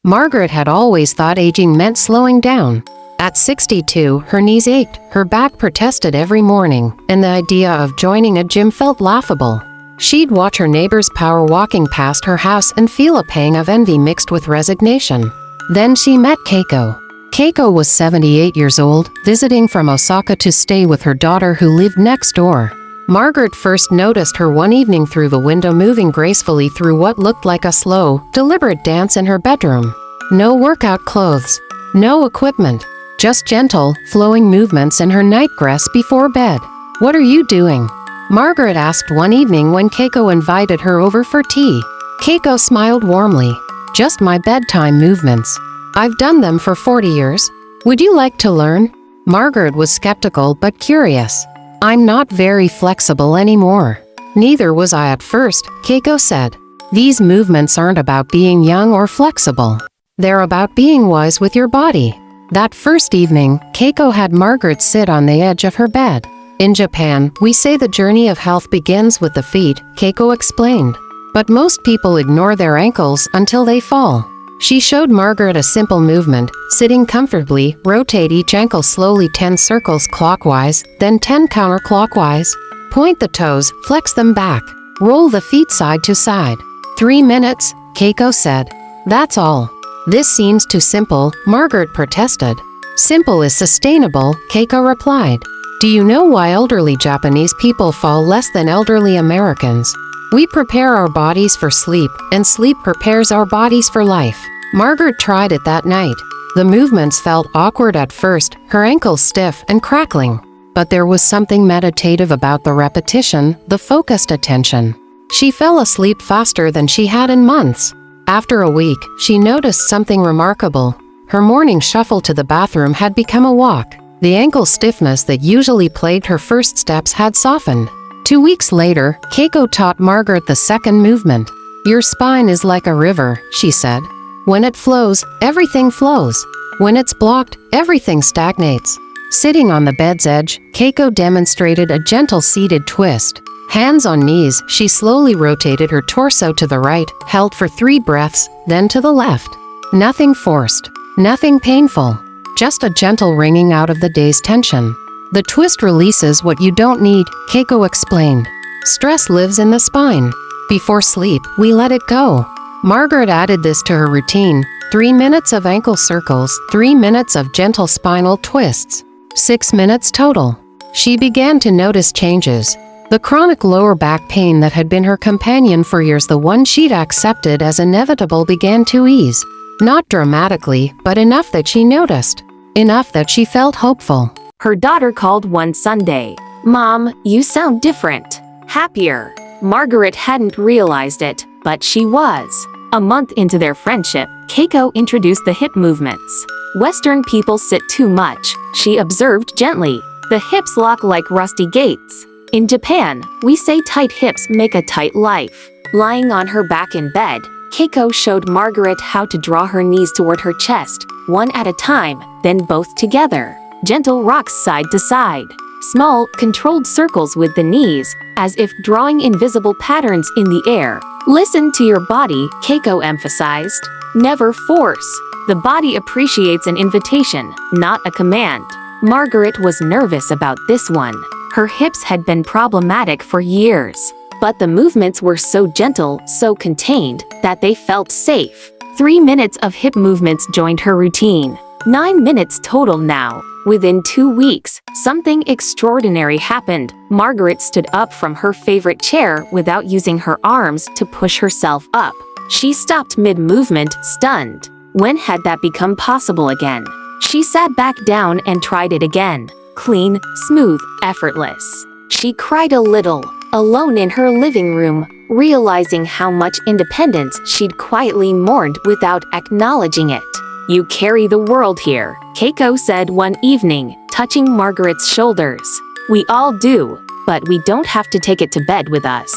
Margaret had always thought aging meant slowing down. At 62, her knees ached, her back protested every morning, and the idea of joining a gym felt laughable. She'd watch her neighbors power walking past her house and feel a pang of envy mixed with resignation. Then she met Keiko. Keiko was 78 years old, visiting from Osaka to stay with her daughter who lived next door. Margaret first noticed her one evening through the window moving gracefully through what looked like a slow, deliberate dance in her bedroom. No workout clothes. No equipment. Just gentle, flowing movements in her nightdress before bed. "What are you doing?" Margaret asked one evening when Keiko invited her over for tea. Keiko smiled warmly. "Just my bedtime movements. I've done them for 40 years. Would you like to learn?" Margaret was skeptical but curious. "I'm not very flexible anymore." "Neither was I at first," Keiko said. "These movements aren't about being young or flexible. They're about being wise with your body." That first evening, Keiko had Margaret sit on the edge of her bed. "In Japan, we say the journey of health begins with the feet," Keiko explained. "But most people ignore their ankles until they fall." She showed Margaret a simple movement: sitting comfortably, rotate each ankle slowly 10 circles clockwise, then 10 counterclockwise. Point the toes, flex them back. Roll the feet side to side. 3 minutes, Keiko said. "That's all." "This seems too simple," Margaret protested. "Simple is sustainable," Keiko replied. "Do you know why elderly Japanese people fall less than elderly Americans? We prepare our bodies for sleep, and sleep prepares our bodies for life." Margaret tried it that night. The movements felt awkward at first, her ankles stiff and crackling. But there was something meditative about the repetition, the focused attention. She fell asleep faster than she had in months. After a week, she noticed something remarkable. Her morning shuffle to the bathroom had become a walk. The ankle stiffness that usually plagued her first steps had softened. 2 weeks later, Keiko taught Margaret the second movement. "Your spine is like a river," she said. "When it flows, everything flows. When it's blocked, everything stagnates." Sitting on the bed's edge, Keiko demonstrated a gentle seated twist. Hands on knees, she slowly rotated her torso to the right, held for 3 breaths, then to the left. Nothing forced. Nothing painful. Just a gentle wringing out of the day's tension. "The twist releases what you don't need," Keiko explained. "Stress lives in the spine. Before sleep, we let it go." Margaret added this to her routine: 3 minutes of ankle circles, 3 minutes of gentle spinal twists. 6 minutes total. She began to notice changes. The chronic lower back pain that had been her companion for years, the one she'd accepted as inevitable, began to ease. Not dramatically, but enough that she noticed. Enough that she felt hopeful. Her daughter called one Sunday. "Mom, you sound different. Happier." Margaret hadn't realized it, but she was. A month into their friendship, Keiko introduced the hip movements. "Western people sit too much," she observed gently. "The hips lock like rusty gates. In Japan, we say tight hips make a tight life." Lying on her back in bed, Keiko showed Margaret how to draw her knees toward her chest, one at a time, then both together. Gentle rocks side to side. Small, controlled circles with the knees, as if drawing invisible patterns in the air. "Listen to your body," Keiko emphasized. "Never force. The body appreciates an invitation, not a command." Margaret was nervous about this one. Her hips had been problematic for years. But the movements were so gentle, so contained, that they felt safe. 3 minutes of hip movements joined her routine. 9 minutes total now. Within 2 weeks, something extraordinary happened. Margaret stood up from her favorite chair without using her arms to push herself up. She stopped mid-movement, stunned. When had that become possible again? She sat back down and tried it again. Clean, smooth, effortless. She cried a little, alone in her living room, realizing how much independence she'd quietly mourned without acknowledging it. "You carry the world here," Keiko said one evening, touching Margaret's shoulders. "We all do, but we don't have to take it to bed with us."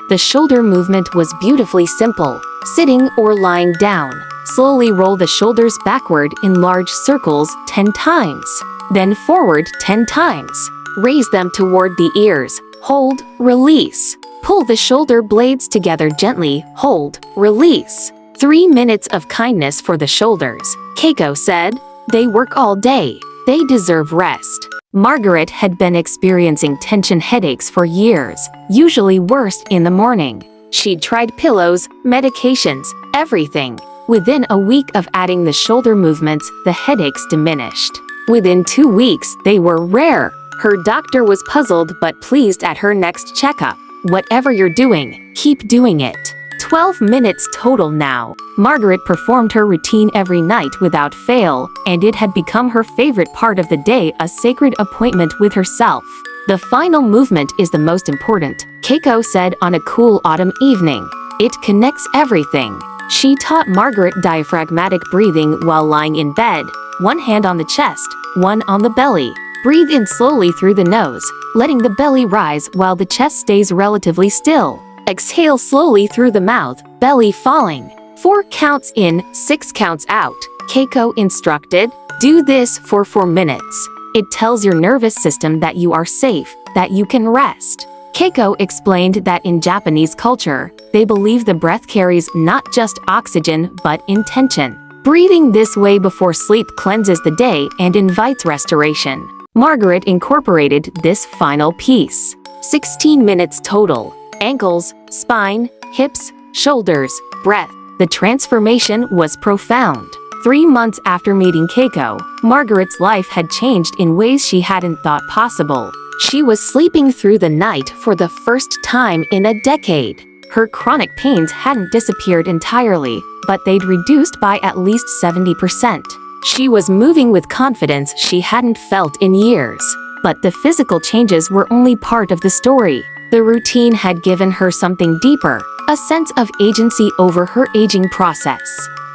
The shoulder movement was beautifully simple. Sitting or lying down, slowly roll the shoulders backward in large circles 10 times. Then forward 10 times. Raise them toward the ears. Hold, release. Pull the shoulder blades together gently. Hold, release. 3 minutes of kindness for the shoulders, Keiko said. They work all day. They deserve rest. Margaret had been experiencing tension headaches for years, usually worse in the morning. She'd tried pillows, medications, everything. Within a week of adding the shoulder movements, the headaches diminished. Within 2 weeks, they were rare. Her doctor was puzzled but pleased at her next checkup. Whatever you're doing, keep doing it. 12 minutes total now. Margaret performed her routine every night without fail, and it had become her favorite part of the day, a sacred appointment with herself. The final movement is the most important, Keiko said on a cool autumn evening. It connects everything. She taught Margaret diaphragmatic breathing while lying in bed, one hand on the chest, one on the belly. Breathe in slowly through the nose, letting the belly rise while the chest stays relatively still. Exhale slowly through the mouth, belly falling. 4 counts in, 6 counts out, Keiko instructed. Do this for 4 minutes. It tells your nervous system that you are safe, that you can rest. Keiko explained that in Japanese culture, they believe the breath carries not just oxygen but intention. Breathing this way before sleep cleanses the day and invites restoration. Margaret incorporated this final piece. 16 minutes total. Ankles, spine, hips, shoulders, breath. The transformation was profound. 3 months after meeting Keiko, Margaret's life had changed in ways she hadn't thought possible. She was sleeping through the night for the first time in a decade. Her chronic pains hadn't disappeared entirely, but they'd reduced by at least 70%. She was moving with confidence she hadn't felt in years. But the physical changes were only part of the story. The routine had given her something deeper, a sense of agency over her aging process.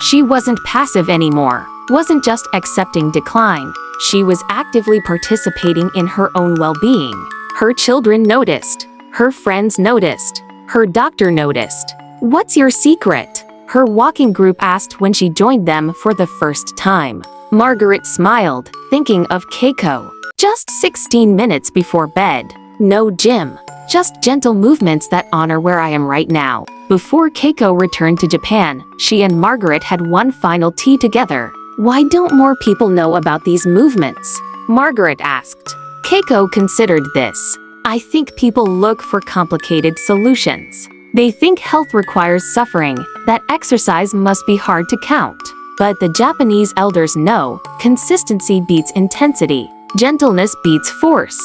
She wasn't passive anymore, wasn't just accepting decline. She was actively participating in her own well-being. Her children noticed. Her friends noticed. Her doctor noticed. What's your secret? Her walking group asked when she joined them for the first time. Margaret smiled, thinking of Keiko. Just 16 minutes before bed. No gym. Just gentle movements that honor where I am right now. Before Keiko returned to Japan, she and Margaret had one final tea together. Why don't more people know about these movements? Margaret asked. Keiko considered this. I think people look for complicated solutions. They think health requires suffering, that exercise must be hard to count. But the Japanese elders know, consistency beats intensity. Gentleness beats force.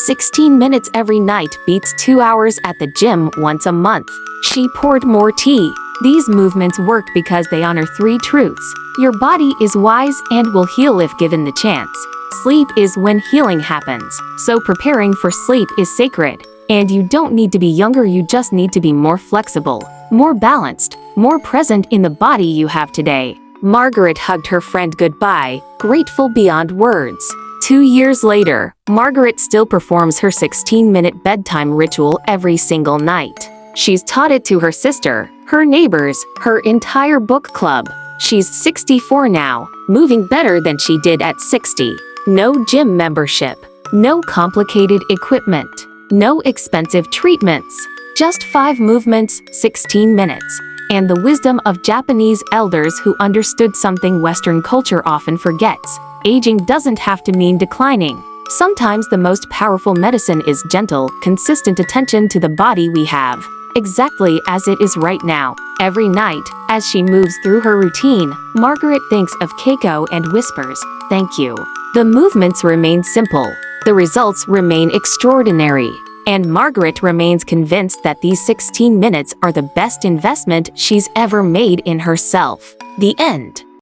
16 minutes every night beats 2 hours at the gym once a month. She poured more tea. These movements work because they honor 3 truths. Your body is wise and will heal if given the chance. Sleep is when healing happens, so preparing for sleep is sacred. And you don't need to be younger, you just need to be more flexible, more balanced, more present in the body you have today. Margaret hugged her friend goodbye, grateful beyond words. 2 years later, Margaret still performs her 16-minute bedtime ritual every single night. She's taught it to her sister, her neighbors, her entire book club. She's 64 now, moving better than she did at 60. No gym membership, no complicated equipment, no expensive treatments. Just 5 movements, 16 minutes. And the wisdom of Japanese elders who understood something Western culture often forgets. Aging doesn't have to mean declining. Sometimes the most powerful medicine is gentle, consistent attention to the body we have, exactly as it is right now. Every night, as she moves through her routine, Margaret thinks of Keiko and whispers, "Thank you." The movements remain simple. The results remain extraordinary. And Margaret remains convinced that these 16 minutes are the best investment she's ever made in herself. The end.